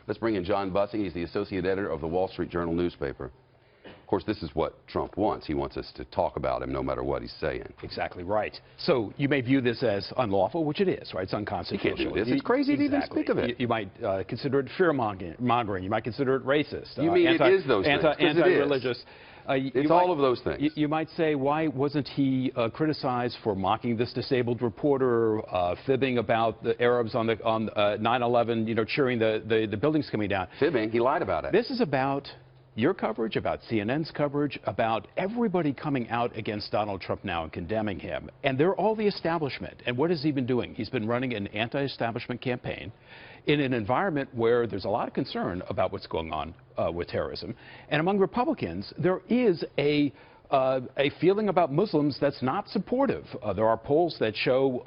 Let's bring in John Bussey. He's the associate editor of the Wall Street Journal newspaper. Of course, this is what Trump wants. He wants us to talk about him no matter what he's saying. Exactly right. So you may view this as unlawful, which it is, right? It's unconstitutional. You can't do this. It's crazy to even speak of it. You might consider it fear-mongering. You might consider it racist. You mean it is those things? Anti-religious. It's all of those things. You might say, why wasn't he criticized for mocking this disabled reporter, fibbing about the Arabs on 9/11, you know, cheering the buildings coming down? Fibbing? He lied about it. This is about your coverage, about CNN's coverage, about everybody coming out against Donald Trump now and condemning him. And they're all the establishment. And what has he been doing? He's been running an anti-establishment campaign in an environment where there's a lot of concern about what's going on with terrorism. And among Republicans, there is a feeling about Muslims that's not supportive. There are polls that show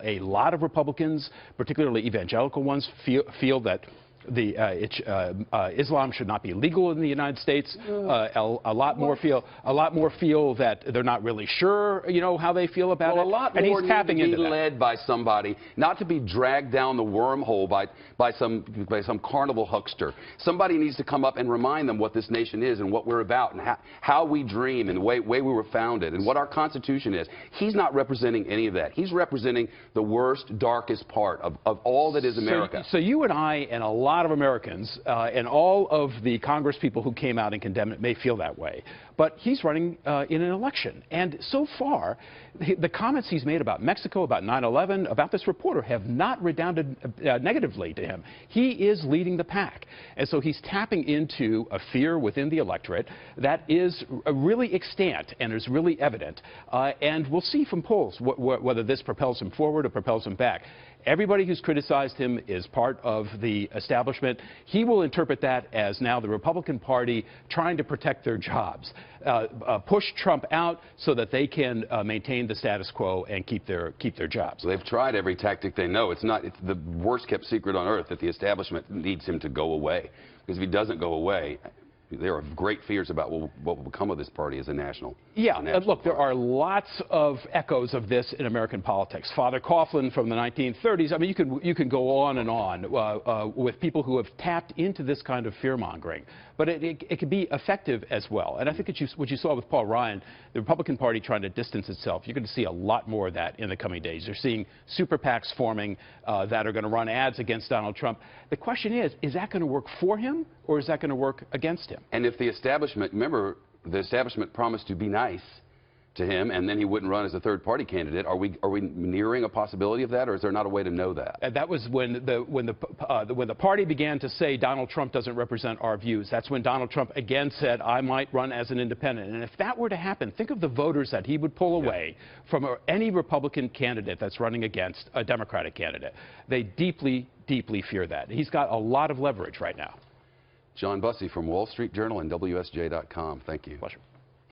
a lot of Republicans, particularly evangelical ones, feel that Islam should not be legal in the United States. A lot more feel that they're not really sure, you know, how they feel about it. A lot and more he's tapping need to into be that. led by somebody, not to be dragged down the wormhole by some carnival huckster. Somebody needs to come up and remind them what this nation is and what we're about and how we dream and the way we were founded and what our Constitution is. He's not representing any of that. He's representing the worst, darkest part of all that is America. So you and I and a lot of Americans and all of the Congress people who came out and condemned it may feel that way. But he's running in an election. And so far, the comments he's made about Mexico, about 9/11, about this reporter have not redounded negatively to him. He is leading the pack. And so he's tapping into a fear within the electorate that is really extant and is really evident. And we'll see from polls whether this propels him forward or propels him back. Everybody who's criticized him is part of the establishment. He will interpret that as now the Republican Party trying to protect their jobs, push Trump out so that they can maintain the status quo and keep their jobs. They've tried every tactic they know. It's the worst kept secret on earth that the establishment needs him to go away. Because if he doesn't go away, there are great fears about what will become of this party as a national. Yeah, look, there are lots of echoes of this in American politics. Father Coughlin from the 1930s. I mean, you can go on and on with people who have tapped into this kind of fear-mongering. But it can be effective as well. And I think what you saw with Paul Ryan, the Republican Party trying to distance itself, you're going to see a lot more of that in the coming days. You're seeing super PACs forming that are going to run ads against Donald Trump. The question is that going to work for him or is that going to work against him? And if the establishment, remember, the establishment promised to be nice to him, and then he wouldn't run as a third-party candidate. Are we nearing a possibility of that, or is there not a way to know that? That was when the party began to say Donald Trump doesn't represent our views. That's when Donald Trump again said, I might run as an independent. And if that were to happen, think of the voters that he would pull away from any Republican candidate that's running against a Democratic candidate. They deeply, deeply fear that. He's got a lot of leverage right now. John Bussey from Wall Street Journal and WSJ.com. Thank you. Pleasure.